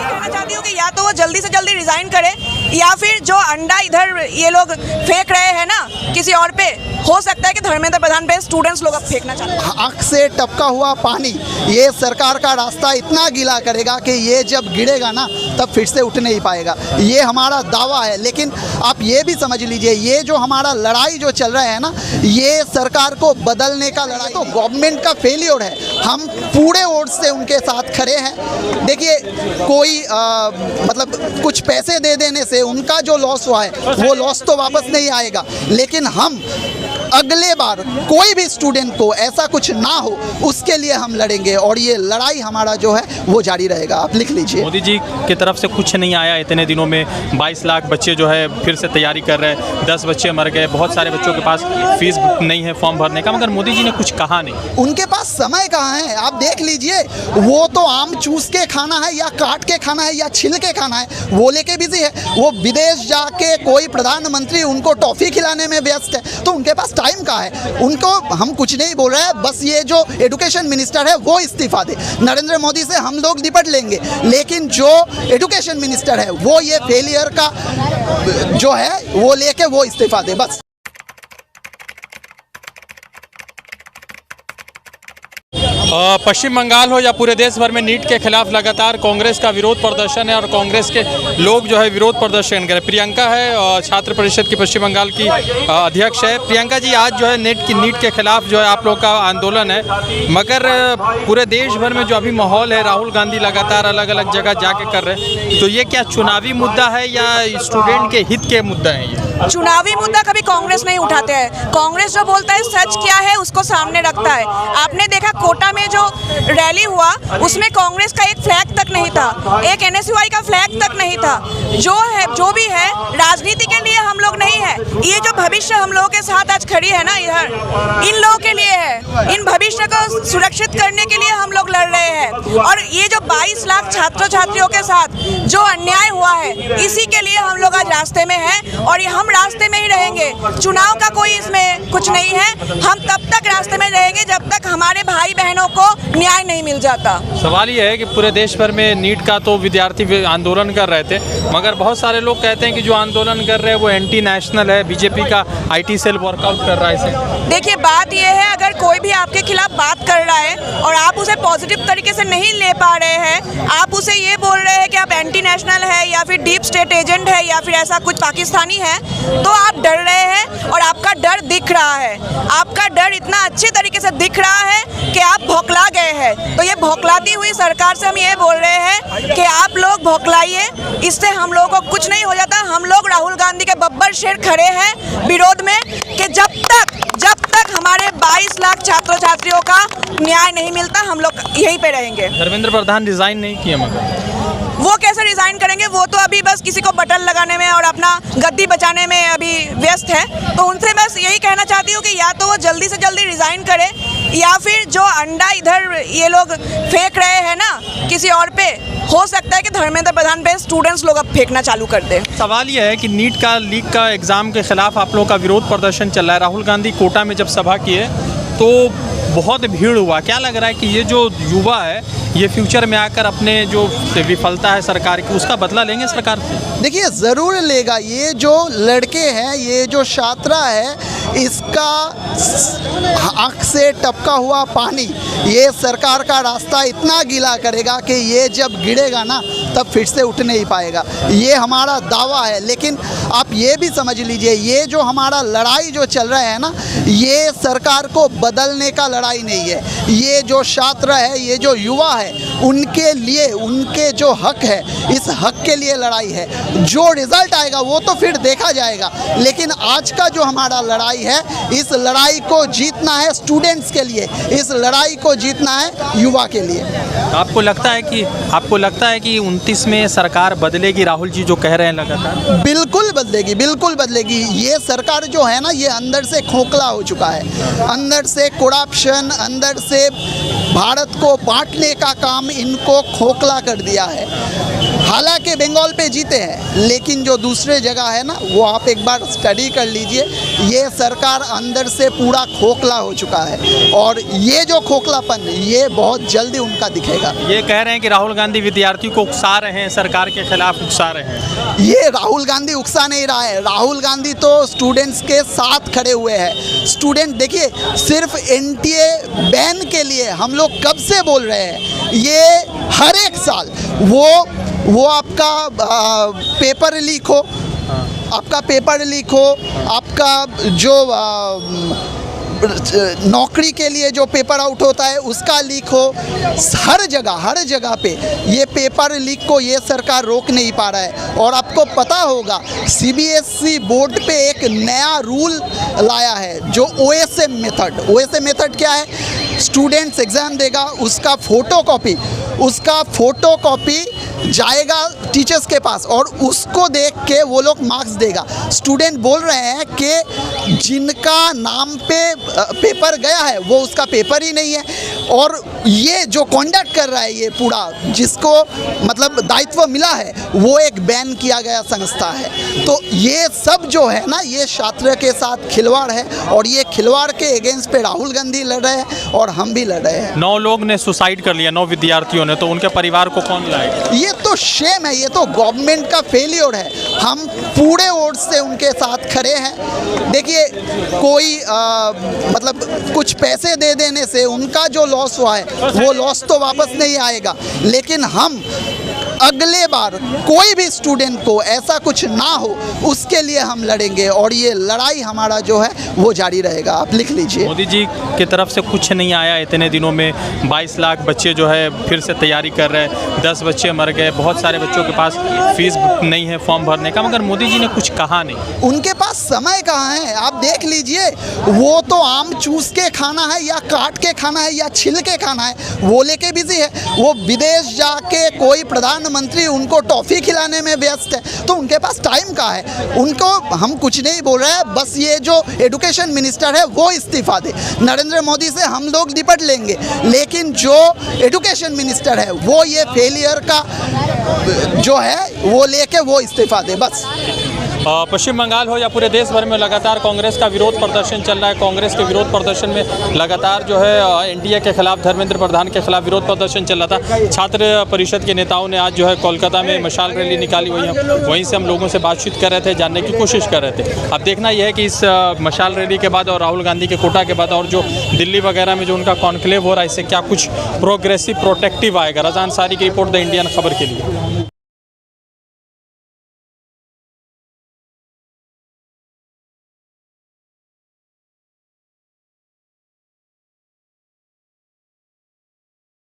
कहना चाहती हूँ कि या तो वो जल्दी से जल्दी रिजाइन करे या फिर जो अंडा इधर ये लोग फेंक रहे हैं ना किसी और पे, हो सकता है कि धर्मेंद्र प्रधान पे स्टूडेंट्स लोग अब फेंकना चाहते हैं। आँख से टपका हुआ पानी ये सरकार का रास्ता इतना गीला करेगा कि ये जब गिरेगा ना तब फिर से उठ नहीं पाएगा, ये हमारा दावा है। लेकिन आप ये भी समझ लीजिए, ये जो हमारा लड़ाई जो चल रहा है ना, ये सरकार को बदलने का लड़ाई तो गवर्नमेंट का फेलियर है। हम पूरे वोट से उनके साथ खड़े हैं। देखिए, कोई मतलब कुछ पैसे दे देने से उनका जो लॉस हुआ है वो लॉस तो वापस नहीं आएगा, लेकिन हम अगले बार कोई भी स्टूडेंट को ऐसा कुछ ना हो उसके लिए हम लड़ेंगे और ये लड़ाई हमारा जो है वो जारी रहेगा। आप लिख लीजिए। मोदी जी की तरफ से कुछ नहीं आया इतने दिनों में। 22 लाख बच्चे जो है फिर से तैयारी कर रहे हैं, 10 बच्चे मर गए, बहुत सारे बच्चों के पास फीस नहीं है फॉर्म भरने का, मगर मोदी जी ने कुछ कहा नहीं। उनके पास समय कहाँ है? आप देख लीजिए, वो तो आम चूस के खाना है या काट के खाना है या छिल के खाना है, वो लेके बिजी है। वो विदेश जाके कोई प्रधानमंत्री उनको टॉफ़ी खिलाने में व्यस्त है, तो उनके पास टाइम कहाँ है? उनको हम कुछ नहीं बोल रहे हैं, बस ये जो एजुकेशन मिनिस्टर है वो इस्तीफा दे। नरेंद्र मोदी से हम लोग निपट लेंगे, लेकिन जो एजुकेशन मिनिस्टर है वो ये फेलियर का जो है वो लेके वो इस्तीफा दे बस। पश्चिम बंगाल हो या पूरे देश भर में नीट के खिलाफ लगातार कांग्रेस का विरोध प्रदर्शन है और कांग्रेस के लोग जो है विरोध प्रदर्शन करें। प्रियंका है छात्र परिषद की पश्चिम बंगाल की अध्यक्ष है। प्रियंका जी, आज जो है नीट के खिलाफ जो है आप लोग का आंदोलन है, मगर पूरे देश भर में जो अभी माहौल है, राहुल गांधी लगातार अलग अलग जगह जाके कर रहे हैं, तो ये क्या चुनावी मुद्दा है या स्टूडेंट के हित के मुद्दा है? ये चुनावी मुद्दा कभी कांग्रेस नहीं उठाते हैं। कांग्रेस जो बोलता है सच क्या है उसको सामने रखता है। आपने देखा कोटा में जो रैली हुआ उसमें कांग्रेस का एक फ्लैग तक नहीं था, एक एनएसयूआई का फ्लैग तक नहीं था। जो भी है राजनीति के लिए हम लोग नहीं है। ये जो भविष्य हम लोगों के साथ आज खड़ी है ना इधर, इन लोगों के लिए है। इन भविष्य को सुरक्षित करने के लिए हम लोग लड़ रहे हैं। और ये जो 22 लाख छात्र छात्रियों के साथ जो अन्याय हुआ है, इसी के लिए हम लोग आज रास्ते में हैं और हम रास्ते में ही रहेंगे। चुनाव का कोई इसमें कुछ नहीं है। हम तब तक रास्ते में रहेंगे जब तक हमारे भाई बहनों को न्याय नहीं मिल जाता। सवाल ये है कि पूरे देश भर में नीट का तो विद्यार्थी आंदोलन कर रहे थे, मगर बहुत सारे लोग कहते हैं कि जो आंदोलन कर रहे हैं वो एंटी नेशनल है, बीजेपी का आईटी सेल वर्कआउट कर रहा है इसे। देखिए, बात ये है, अगर कोई भी आपके खिलाफ बात कर रहा है और आप उसे पॉजिटिव तरीके से नहीं ले पा रहे हैं, आप उसे ये बोल रहे हैं कि आप एंटी नेशनल है या फिर डीप स्टेट एजेंट है या फिर ऐसा कुछ पाकिस्तानी है, तो आप डर रहे हैं और आपका डर दिख रहा है। आपका डर इतना अच्छे तरीके से दिख रहा है कि आप भौंकला गए हैं। तो ये भौंकलाती हुई सरकार से हम ये बोल रहे हैं कि आप लोग भौंकलाइए, इससे हम लोगों को कुछ नहीं हो जाता। हम लोग राहुल गांधी के बब्बर शेर खड़े हैं विरोध में कि जब तक हमारे 22 लाख छात्र छात्रियों का न्याय नहीं मिलता हम लोग यहीं पे रहेंगे। धर्मेंद्र प्रधान रिजाइन नहीं किए, मगर वो कैसे रिजाइन करेंगे? वो तो अभी बस किसी को बटन लगाने में और अपना गद्दी बचाने में अभी व्यस्त है। तो उनसे बस यही कहना चाहती हूँ कि या तो वो जल्दी से जल्दी रिजाइन करे या फिर जो अंडा इधर ये लोग फेंक रहे हैं ना किसी और पे, हो सकता है कि धर्मेंद्र प्रधान पे स्टूडेंट्स लोग अब फेंकना चालू कर दे। सवाल यह है कि नीट का लीक का एग्जाम के खिलाफ आप लोगों का विरोध प्रदर्शन चल रहा है। राहुल गांधी कोटा में जब सभा किए तो बहुत भीड़ हुआ। क्या लग रहा है कि ये जो युवा है ये फ्यूचर में आकर अपने जो विफलता है सरकार की उसका बदला लेंगे सरकार से? देखिए, ज़रूर लेगा। ये जो लड़के हैं, ये जो छात्रा है, इसका आँख से टपका हुआ पानी ये सरकार का रास्ता इतना गीला करेगा कि ये जब गिरेगा ना तब फिर से उठ नहीं पाएगा, ये हमारा दावा है। लेकिन आप ये भी समझ लीजिए, ये जो हमारा लड़ाई जो चल रहा है ना, ये सरकार को बदलने का लड़ाई नहीं है। ये जो छात्र है, ये जो युवा है, उनके लिए उनके जो हक है, इस हक के लिए लड़ाई है। जो रिजल्ट आएगा वो तो फिर देखा जाएगा, लेकिन आज का जो हमारा लड़ाई है, इस लड़ाई को जीतना है स्टूडेंट्स के लिए, इस लड़ाई को जीतना है युवा के लिए। आपको लगता है कि 29 में सरकार बदलेगी? राहुल जी जो कह रहे हैं लगातार बिल्कुल बदलेगी, बिल्कुल बदलेगी। ये सरकार जो है ना, ये अंदर से खोखला हो चुका है। अंदर से करप्शन, अंदर से भारत को बांटने का काम इनको खोखला कर दिया है। हालांकि बंगाल पे जीते हैं, लेकिन जो दूसरे जगह है ना, वो आप एक बार स्टडी कर लीजिए। ये सरकार अंदर से पूरा खोखला हो चुका है, और ये जो खोखलापन ये बहुत जल्दी उनका दिखेगा। ये कह रहे हैं कि राहुल गांधी विद्यार्थियों को उकसा रहे हैं, सरकार के खिलाफ उकसा रहे हैं। ये राहुल गांधी उकसा नहीं रहा है, राहुल गांधी तो स्टूडेंट्स के साथ खड़े हुए हैं। स्टूडेंट देखिए, सिर्फ एनटीए बैन के लिए हम लोग कब से बोल रहे हैं। ये हर एक साल वो आपका पेपर लीक हो, आपका पेपर लीक हो, आपका जो नौकरी के लिए जो पेपर आउट होता है उसका लीक हो, हर जगह पे ये पेपर लीक को ये सरकार रोक नहीं पा रहा है। और आपको पता होगा, सीबीएसई बोर्ड पे एक नया रूल लाया है, जो ओएसएम मेथड क्या है? स्टूडेंट्स एग्ज़ाम देगा, उसका फोटोकॉपी जाएगा टीचर्स के पास, और उसको देख के वो लोग मार्क्स देगा। स्टूडेंट बोल रहे हैं कि जिनका नाम पे पेपर गया है वो उसका पेपर ही नहीं है, और ये जो कंडक्ट कर रहा है ये पूरा, जिसको मतलब दायित्व मिला है, वो एक बैन किया गया संस्था है। तो ये सब जो है ना, ये छात्र के साथ खिलवाड़ है, और ये खिलवाड़ के अगेंस्ट पे राहुल गांधी लड़ रहे हैं और हम भी लड़ रहे हैं। 9 लोग ने सुसाइड कर लिया, 9 विद्यार्थियों ने, तो उनके परिवार को कौन लाएगा? ये तो शेम है, ये तो गवर्नमेंट का फेलियर है। हम पूरे वोट से उनके साथ खड़े हैं। देखिए, कोई मतलब कुछ पैसे दे देने से उनका जो लॉस हुआ है वो लॉस तो वापस नहीं आएगा, लेकिन हम अगले बार कोई भी स्टूडेंट को ऐसा कुछ ना हो उसके लिए हम लड़ेंगे, और ये लड़ाई हमारा जो है वो जारी रहेगा। आप लिख लीजिए। मोदी जी की तरफ से कुछ नहीं आया इतने दिनों में। 22 लाख बच्चे जो है फिर से तैयारी कर रहे हैं, 10 बच्चे मर गए, बहुत सारे बच्चों के पास फीस नहीं है फॉर्म भरने का, मगर मोदी जी ने कुछ कहा नहीं। उनके पास समय कहाँ है? आप देख लीजिए, वो तो आम चूस के खाना है या काट के खाना है या छिल के खाना है, वो लेके बिजी है। वो विदेश जाके कोई प्रधानमंत्री उनको टॉफ़ी खिलाने में व्यस्त है, तो उनके पास टाइम कहाँ है? उनको हम कुछ नहीं बोल रहे हैं, बस ये जो एजुकेशन मिनिस्टर है वो इस्तीफा दे। नरेंद्र मोदी से हम लोग निपट लेंगे, लेकिन जो एजुकेशन मिनिस्टर है वो ये फेलियर का जो है वो लेके वो इस्तीफा दे, बस। पश्चिम बंगाल हो या पूरे देश भर में लगातार कांग्रेस का विरोध प्रदर्शन चल रहा है। कांग्रेस के विरोध प्रदर्शन में लगातार जो है एनडीए के खिलाफ, धर्मेंद्र प्रधान के खिलाफ विरोध प्रदर्शन चल रहा था। छात्र परिषद के नेताओं ने आज जो है कोलकाता में मशाल रैली निकाली हुई है, वहीं से हम लोगों से बातचीत कर रहे थे, जानने की कोशिश कर रहे थे। अब देखना यह है कि इस मशाल रैली के बाद और राहुल गांधी के कोटा के बाद और जो दिल्ली वगैरह में जो उनका कॉन्क्लेव हो रहा है, इससे क्या कुछ प्रोग्रेसिव प्रोटेक्टिव आएगा। रज़ा अंसारी की रिपोर्ट द इंडियन खबर के लिए।